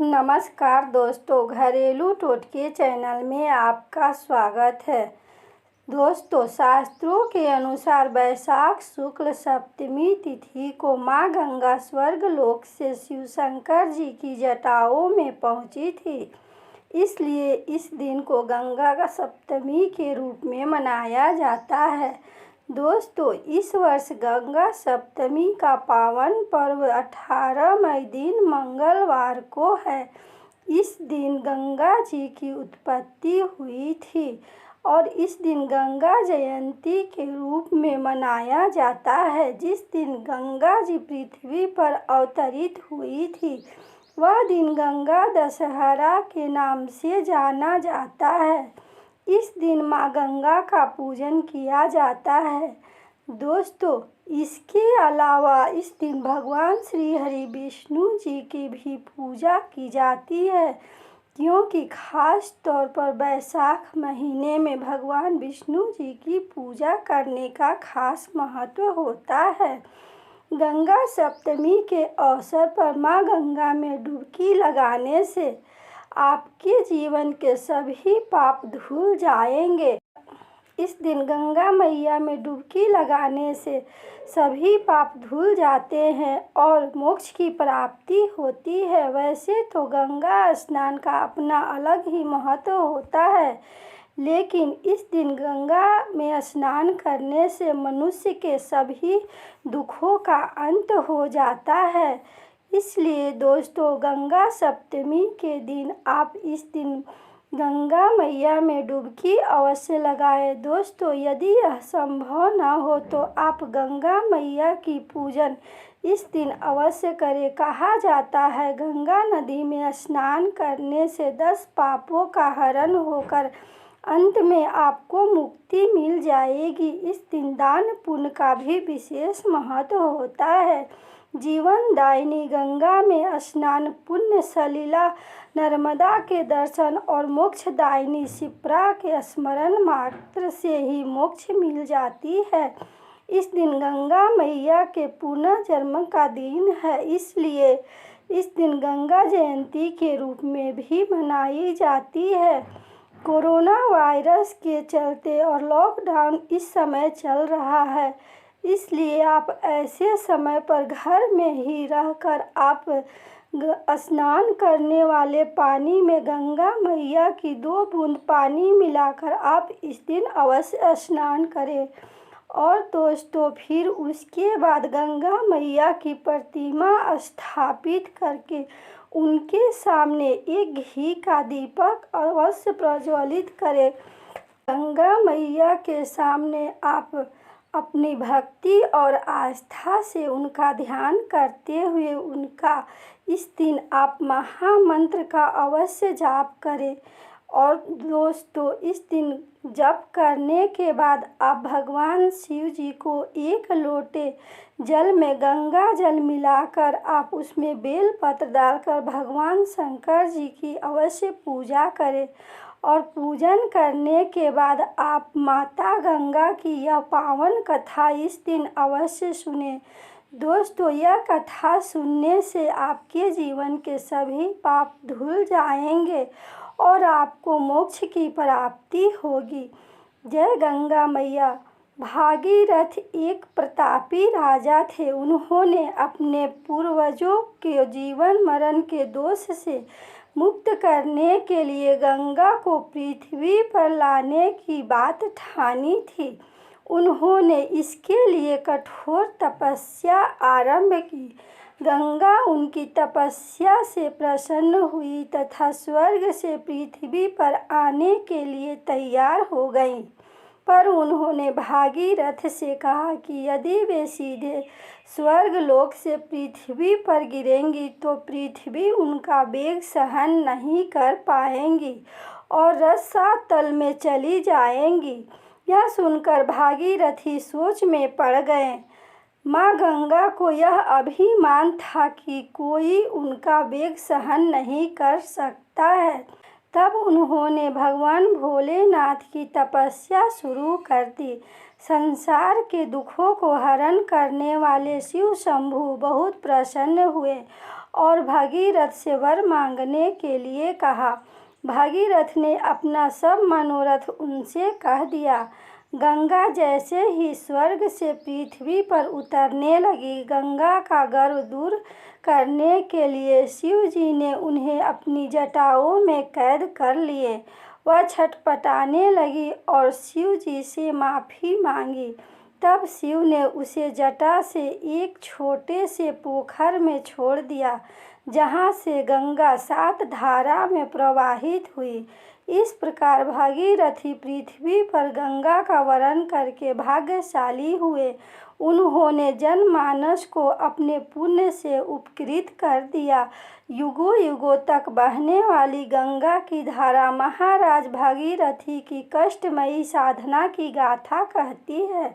नमस्कार दोस्तों, घरेलू टोटके चैनल में आपका स्वागत है। दोस्तों, शास्त्रों के अनुसार वैशाख शुक्ल सप्तमी तिथि को माँ गंगा स्वर्ग लोक से शिव शंकर जी की जटाओं में पहुँची थी। इसलिए इस दिन को गंगा सप्तमी के रूप में मनाया जाता है। दोस्तों, इस वर्ष गंगा सप्तमी का पावन पर्व 18 मई दिन मंगलवार को है। इस दिन गंगा जी की उत्पत्ति हुई थी और इस दिन गंगा जयंती के रूप में मनाया जाता है। जिस दिन गंगा जी पृथ्वी पर अवतरित हुई थी, वह दिन गंगा दशहरा के नाम से जाना जाता है। इस दिन माँ गंगा का पूजन किया जाता है। दोस्तों, इसके अलावा इस दिन भगवान श्री हरि विष्णु जी की भी पूजा की जाती है, क्योंकि खास तौर पर वैशाख महीने में भगवान विष्णु जी की पूजा करने का खास महत्व होता है। गंगा सप्तमी के अवसर पर माँ गंगा में डुबकी लगाने से आपके जीवन के सभी पाप धुल जाएंगे। इस दिन गंगा मैया में डुबकी लगाने से सभी पाप धुल जाते हैं और मोक्ष की प्राप्ति होती है। वैसे तो गंगा स्नान का अपना अलग ही महत्व होता है, लेकिन इस दिन गंगा में स्नान करने से मनुष्य के सभी दुखों का अंत हो जाता है। इसलिए दोस्तों, गंगा सप्तमी के दिन आप इस दिन गंगा मैया में डुबकी अवश्य लगाएं। दोस्तों, यदि यह संभव न हो तो आप गंगा मैया की पूजन इस दिन अवश्य करें। कहा जाता है, गंगा नदी में स्नान करने से 10 पापों का हरण होकर अंत में आपको मुक्ति मिल जाएगी। इस दिन दान पुण्य का भी विशेष महत्व होता है। जीवनदायिनी गंगा में स्नान, पुण्य सलिला नर्मदा के दर्शन और मोक्षदायिनी शिप्रा के स्मरण मात्र से ही मोक्ष मिल जाती है। इस दिन गंगा मैया के पुनर्जन्म का दिन है, इसलिए इस दिन गंगा जयंती के रूप में भी मनाई जाती है। कोरोना वायरस के चलते और लॉकडाउन इस समय चल रहा है, इसलिए आप ऐसे समय पर घर में ही रहकर आप स्नान करने वाले पानी में गंगा मैया की 2 बूंद पानी मिलाकर आप इस दिन अवश्य स्नान करें। और दोस्तों, फिर उसके बाद गंगा मैया की प्रतिमा स्थापित करके उनके सामने एक घी का दीपक अवश्य प्रज्वलित करें। गंगा मैया के सामने आप अपनी भक्ति और आस्था से उनका ध्यान करते हुए उनका इस दिन आप महामंत्र का अवश्य जाप करें। और दोस्तों, इस दिन जप करने के बाद आप भगवान शिव जी को 1 लोटे जल में गंगा जल मिलाकर आप उसमें बेल पत्र डालकर भगवान शंकर जी की अवश्य पूजा करें। और पूजन करने के बाद आप माता गंगा की यह पावन कथा इस दिन अवश्य सुनें। दोस्तों, यह कथा सुनने से आपके जीवन के सभी पाप धुल जाएंगे और आपको मोक्ष की प्राप्ति होगी। जय गंगा मैया। भागीरथ एक प्रतापी राजा थे। उन्होंने अपने पूर्वजों के जीवन मरण के दोष से मुक्त करने के लिए गंगा को पृथ्वी पर लाने की बात ठानी थी। उन्होंने इसके लिए कठोर तपस्या आरंभ की। गंगा उनकी तपस्या से प्रसन्न हुई तथा स्वर्ग से पृथ्वी पर आने के लिए तैयार हो गईं। पर उन्होंने भागीरथ से कहा कि यदि वे सीधे स्वर्ग लोक से पृथ्वी पर गिरेंगी तो पृथ्वी उनका वेग सहन नहीं कर पाएंगी और रसातल में चली जाएंगी। यह सुनकर भागीरथी सोच में पड़ गए। माँ गंगा को यह अभिमान था कि कोई उनका वेग सहन नहीं कर सकता है। तब उन्होंने भगवान भोलेनाथ की तपस्या शुरू कर दी। संसार के दुखों को हरण करने वाले शिव शंभु बहुत प्रसन्न हुए और भागीरथ से वर मांगने के लिए कहा। भागीरथ ने अपना सब मनोरथ उनसे कह दिया। गंगा जैसे ही स्वर्ग से पृथ्वी पर उतरने लगी, गंगा का गर्व दूर करने के लिए शिव जी ने उन्हें अपनी जटाओं में कैद कर लिए। वह छटपटाने लगी और शिव जी से माफ़ी मांगी। तब शिव ने उसे जटा से एक छोटे से पोखर में छोड़ दिया, जहाँ से गंगा 7 धारा में प्रवाहित हुई। इस प्रकार भागीरथी पृथ्वी पर गंगा का वरण करके भाग्यशाली हुए। उन्होंने जनमानस को अपने पुण्य से उपकृत कर दिया। युगों युगों तक बहने वाली गंगा की धारा महाराज भागीरथी की कष्टमयी साधना की गाथा कहती है।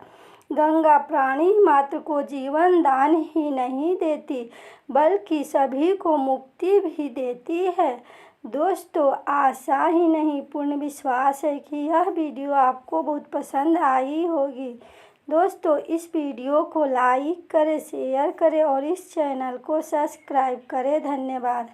गंगा प्राणी मात्र को जीवन दान ही नहीं देती, बल्कि सभी को मुक्ति भी देती है। दोस्तों, आशा ही नहीं पूर्ण विश्वास है कि यह वीडियो आपको बहुत पसंद आई होगी। दोस्तों, इस वीडियो को लाइक करें, शेयर करें और इस चैनल को सब्सक्राइब करें। धन्यवाद।